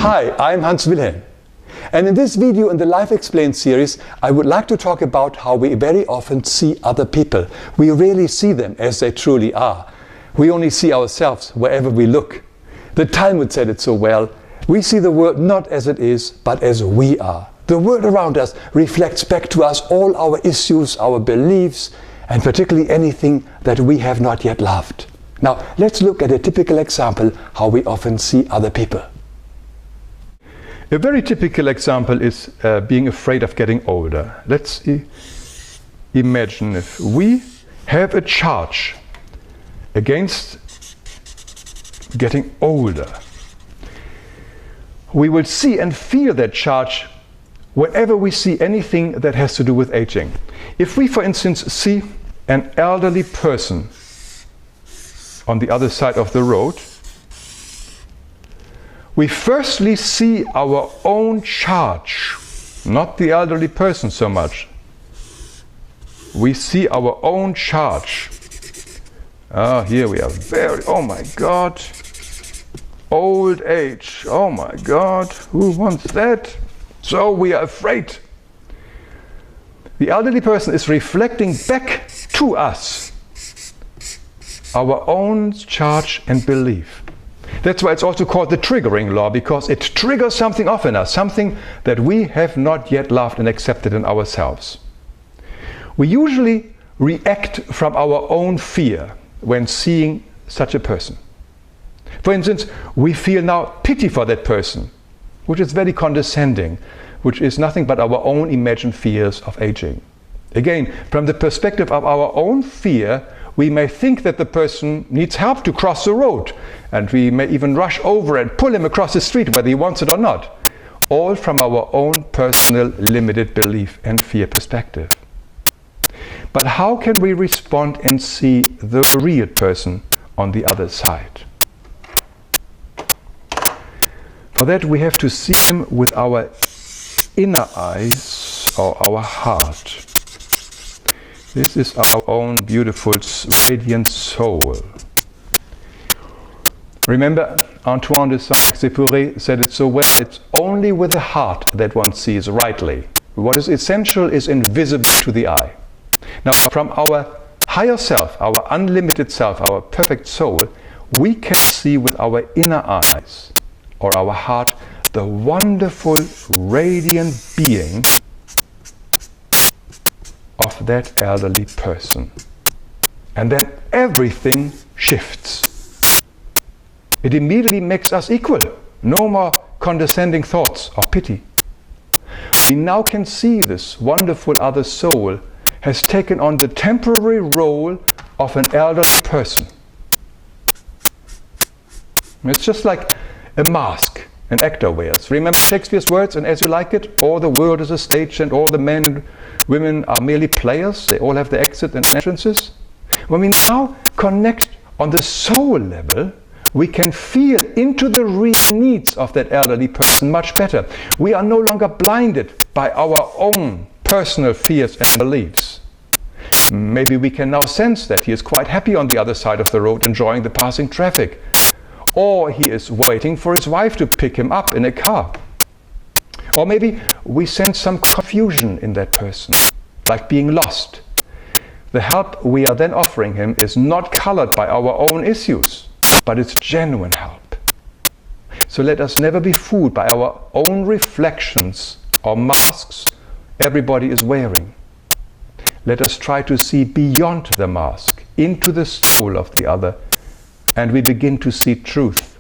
Hi, I'm Hans Wilhelm. And in this video in the Life Explained series, I would like to talk about how we very often see other people. We rarely see them as they truly are. We only see ourselves wherever we look. The Talmud said it so well. We see the world not as it is, but as we are. The world around us reflects back to us all our issues, our beliefs, and particularly anything that we have not yet loved. Now, let's look at a typical example how we often see other people. A very typical example is being afraid of getting older. Let's imagine if we have a charge against getting older. We will see and feel that charge whenever we see anything that has to do with aging. If we, for instance, see an elderly person on the other side of the road, we firstly see our own charge, not the elderly person so much. We see our own charge. Here we are oh my God, old age, oh my God, who wants that? So we are afraid. The elderly person is reflecting back to us our own charge and belief. That's why it's also called the triggering law, because it triggers something off in us, something that we have not yet loved and accepted in ourselves. We usually react from our own fear when seeing such a person. For instance, we feel now pity for that person, which is very condescending, which is nothing but our own imagined fears of aging. Again, from the perspective of our own fear, we may think that the person needs help to cross the road, and we may even rush over and pull him across the street whether he wants it or not. All from our own personal limited belief and fear perspective. But how can we respond and see the real person on the other side? For that we have to see him with our inner eyes or our heart. This is our own beautiful, radiant soul. Remember, Antoine de Saint-Exupéry said it so well, it's only with the heart that one sees rightly. What is essential is invisible to the eye. Now, from our higher self, our unlimited self, our perfect soul, we can see with our inner eyes, or our heart, the wonderful, radiant being of that elderly person. And then everything shifts. It immediately makes us equal. No more condescending thoughts of pity. We now can see this wonderful other soul has taken on the temporary role of an elderly person. It's just like a mask an actor wears. Remember Shakespeare's words in As You Like It? All the world is a stage and all the men and women are merely players. They all have their exit and entrances. When we now connect on the soul level, we can feel into the real needs of that elderly person much better. We are no longer blinded by our own personal fears and beliefs. Maybe we can now sense that he is quite happy on the other side of the road enjoying the passing traffic. Or he is waiting for his wife to pick him up in a car. Or maybe we sense some confusion in that person, like being lost. The help we are then offering him is not colored by our own issues, but it's genuine help. So let us never be fooled by our own reflections or masks everybody is wearing. Let us try to see beyond the mask, into the soul of the other, and we begin to see truth